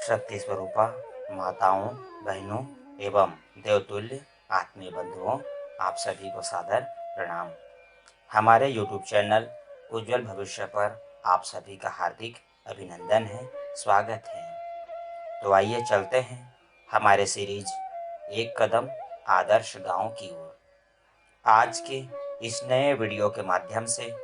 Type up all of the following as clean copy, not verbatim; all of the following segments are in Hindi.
शक्ति स्वरूपा माताओं, बहनों एवं देवतुल्य आत्मीय बंधुओं, आप सभी को सादर प्रणाम। हमारे YouTube चैनल उज्जवल भविष्य पर आप सभी का हार्दिक अभिनंदन है, स्वागत है। तो आइए चलते हैं हमारे सीरीज एक कदम आदर्श गांव की ओर। आज के इस नए वीडियो के माध्यम से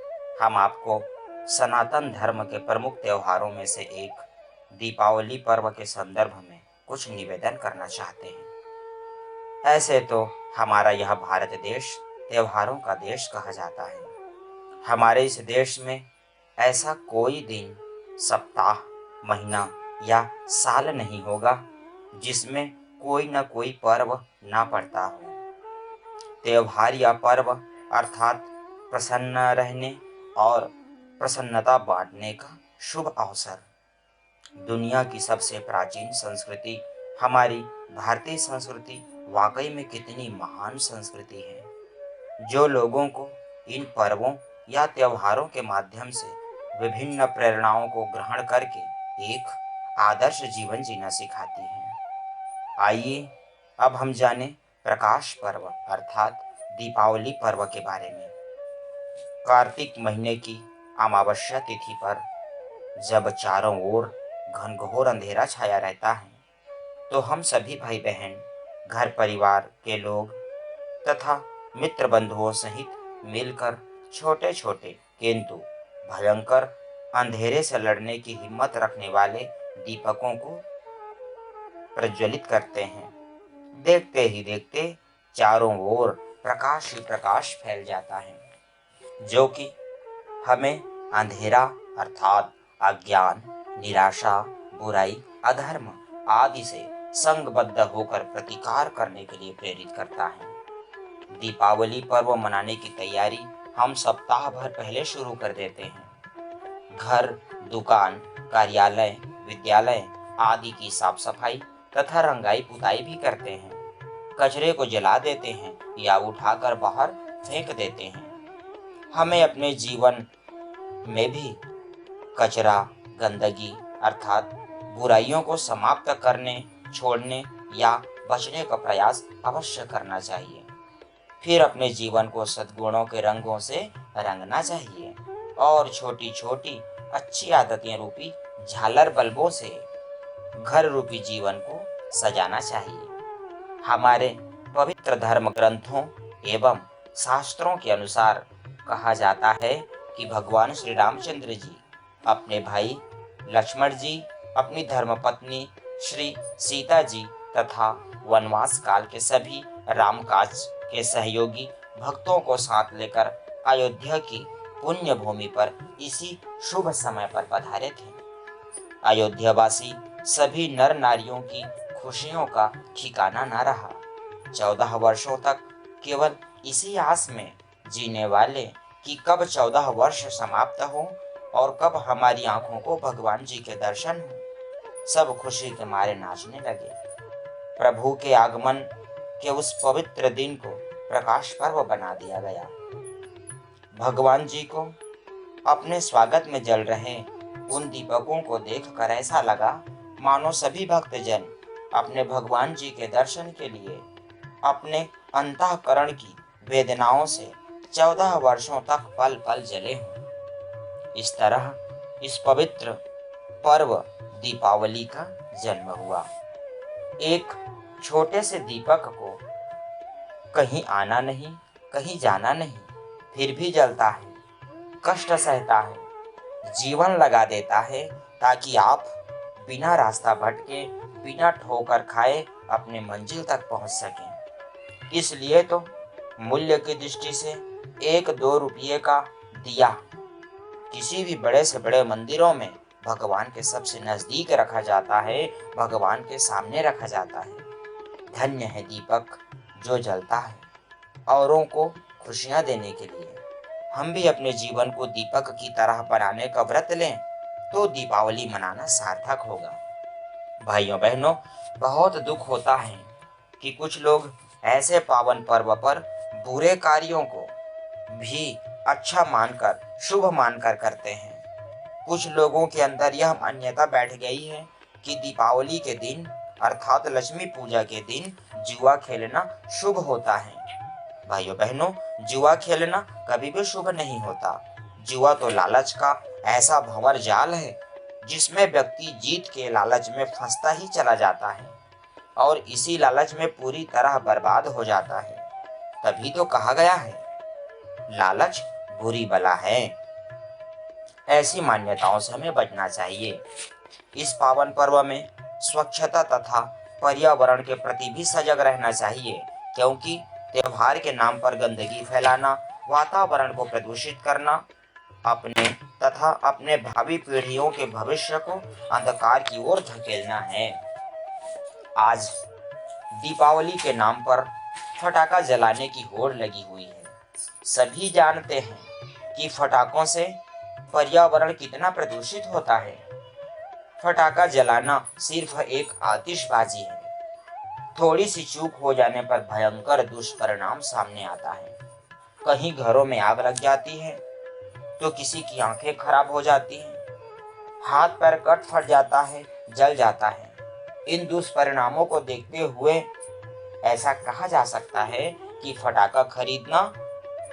हम आपको सनातन धर्म के प्रमुख त्योहारों में से एक दीपावली पर्व के संदर्भ में कुछ निवेदन करना चाहते हैं। ऐसे तो हमारा यह भारत देश त्योहारों का देश कहा जाता है। हमारे इस देश में ऐसा कोई दिन, सप्ताह, महीना या साल नहीं होगा जिसमें कोई न कोई पर्व ना पड़ता हो। त्योहार या पर्व अर्थात प्रसन्न रहने और प्रसन्नता बांटने का शुभ अवसर। दुनिया की सबसे प्राचीन संस्कृति हमारी भारतीय संस्कृति वाकई में कितनी महान संस्कृति है, जो लोगों को इन पर्वों या त्योहारों के माध्यम से विभिन्न प्रेरणाओं को ग्रहण करके एक आदर्श जीवन जीना सिखाती है। आइए अब हम जाने प्रकाश पर्व अर्थात दीपावली पर्व के बारे में। कार्तिक महीने की अमावस्या तिथि पर जब चारों ओर घनघोर अंधेरा छाया रहता है, तो हम सभी भाई बहन, घर परिवार के लोग तथा मित्र बंधुओं सहित मिलकर छोटे छोटे किंतु भयंकर अंधेरे से लड़ने की हिम्मत रखने वाले दीपकों को प्रज्वलित करते हैं। देखते ही देखते चारों ओर प्रकाश ही प्रकाश फैल जाता है, जो कि हमें अंधेरा अर्थात अज्ञान, निराशा, बुराई, अधर्म आदि से संगबद्ध होकर प्रतिकार करने के लिए प्रेरित करता है। दीपावली पर्व मनाने की तैयारी हम सप्ताह भर पहले शुरू कर देते हैं। घर, दुकान, कार्यालय, विद्यालय आदि की साफ सफाई तथा रंगाई पुताई भी करते हैं। कचरे को जला देते हैं या उठाकर बाहर फेंक देते हैं। हमें अपने जीवन में भी कचरा, गंदगी अर्थात बुराइयों को समाप्त करने, छोड़ने या बचने का प्रयास अवश्य करना चाहिए। फिर अपने जीवन को सद्गुणों के रंगों से रंगना चाहिए और छोटी छोटी अच्छी आदतें रूपी झालर बल्बों से घर रूपी जीवन को सजाना चाहिए। हमारे पवित्र धर्म ग्रंथों एवं शास्त्रों के अनुसार कहा जाता है कि भगवान श्री रामचंद्र जी अपने भाई लक्ष्मण जी, अपनी धर्मपत्नी श्री सीता जी तथा वनवास काल के सभी रामकाज के सहयोगी भक्तों को साथ लेकर अयोध्या की पुण्य भूमि पर इसी शुभ समय पर पधारे थे। अयोध्यावासी सभी नर नारियों की खुशियों का ठिकाना न रहा। 14 वर्षों तक केवल इसी आस में जीने वाले कि कब 14 वर्ष समाप्त हो और कब हमारी आंखों को भगवान जी के दर्शन हो, सब खुशी के मारे नाचने लगे। प्रभु के आगमन के उस पवित्र दिन को प्रकाश पर्व बना दिया गया। भगवान जी को अपने स्वागत में जल रहे उन दीपकों को देखकर ऐसा लगा मानो सभी भक्तजन अपने भगवान जी के दर्शन के लिए अपने अंतःकरण की वेदनाओं से 14 वर्षों तक पल पल जले हों। इस तरह इस पवित्र पर्व दीपावली का जन्म हुआ। एक छोटे से दीपक को कहीं आना नहीं, कहीं जाना नहीं, फिर भी जलता है, कष्ट सहता है, जीवन लगा देता है ताकि आप बिना रास्ता भटके, बिना ठोकर खाए अपने मंजिल तक पहुंच सकें। इसलिए तो मूल्य की दृष्टि से 1-2 रुपये का दिया किसी भी बड़े से बड़े मंदिरों में भगवान के सबसे नजदीक रखा जाता है, भगवान के सामने रखा जाता है। धन्य है दीपक जो जलता है औरों को खुशियां देने के लिए। हम भी अपने जीवन को दीपक की तरह बनाने का व्रत लें तो दीपावली मनाना सार्थक होगा। भाइयों बहनों, बहुत दुख होता है कि कुछ लोग ऐसे पावन पर्व पर बुरे कार्यों को भी अच्छा मानकर, शुभ मानकर करते हैं। कुछ लोगों के अंदर यह मान्यता बैठ गई है कि दीपावली के दिन अर्थात लक्ष्मी पूजा के दिन जुआ खेलना शुभ होता है। भाइयों बहनों, जुआ खेलना कभी भी शुभ नहीं होता। जुआ तो लालच का ऐसा भंवर जाल है जिसमें व्यक्ति जीत के लालच में फंसता ही चला जाता है और इसी लालच में पूरी तरह बर्बाद हो जाता है। तभी तो कहा गया है, लालच बुरी बला है। ऐसी मान्यताओं से हमें बचना चाहिए। इस पावन पर्व में स्वच्छता तथा पर्यावरण के प्रति भी सजग रहना चाहिए, क्योंकि त्योहार के नाम पर गंदगी फैलाना, वातावरण को प्रदूषित करना, अपने तथा अपने भावी पीढ़ियों के भविष्य को अंधकार की ओर धकेलना है। आज दीपावली के नाम पर फटाखा जलाने की होड़ लगी हुई है। सभी जानते हैं कि फटाकों से पर्यावरण कितना प्रदूषित होता है। फटाखा जलाना सिर्फ एक आतिशबाजी है। थोड़ी सी चूक हो जाने पर भयंकर दुष्परिणाम सामने आता है। कहीं घरों में आग लग जाती है तो किसी की आंखें खराब हो जाती हैं, हाथ पैर कट फट जाता है, जल जाता है। इन दुष्परिणामों को देखते हुए ऐसा कहा जा सकता है कि फटाखा खरीदना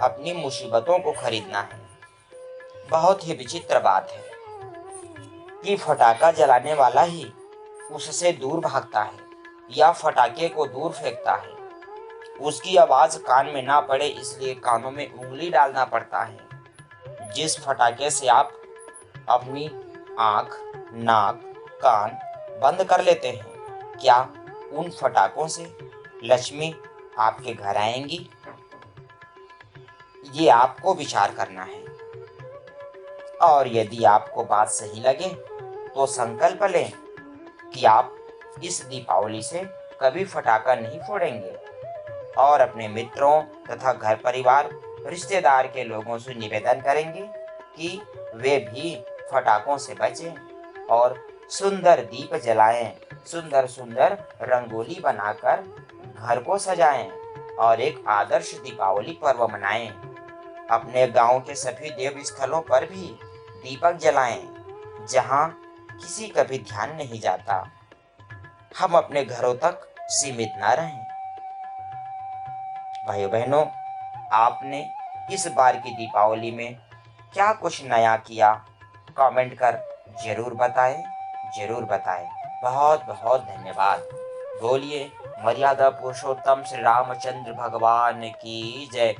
अपनी मुसीबतों को खरीदना है। बहुत ही विचित्र बात है कि फटाखा जलाने वाला ही उससे दूर भागता है या फटाके को दूर फेंकता है। उसकी आवाज कान में ना पड़े इसलिए कानों में उंगली डालना पड़ता है। जिस फटाके से आप अपनी आंख, नाक, कान बंद कर लेते हैं, क्या उन फटाकों से लक्ष्मी आपके घर आएंगी? ये आपको विचार करना है। और यदि आपको बात सही लगे तो संकल्प लें कि आप इस दीपावली से कभी फटाका नहीं फोड़ेंगे और अपने मित्रों तथा घर परिवार, रिश्तेदार के लोगों से निवेदन करेंगे कि वे भी फटाकों से बचें और सुंदर दीप जलाएं, सुंदर सुंदर रंगोली बनाकर घर को सजाएं और एक आदर्श दीपावली पर्व मनाएं। अपने गांव के सभी देव स्थलों पर भी दीपक जलाएं, जहां किसी का भी ध्यान नहीं जाता। हम अपने घरों तक सीमित ना रहें। भाइयों बहनों, आपने इस बार की दीपावली में क्या कुछ नया किया? कमेंट कर जरूर बताएं, जरूर बताएं। बहुत बहुत धन्यवाद। बोलिए मर्यादा पुरुषोत्तम श्री रामचंद्र भगवान की जय।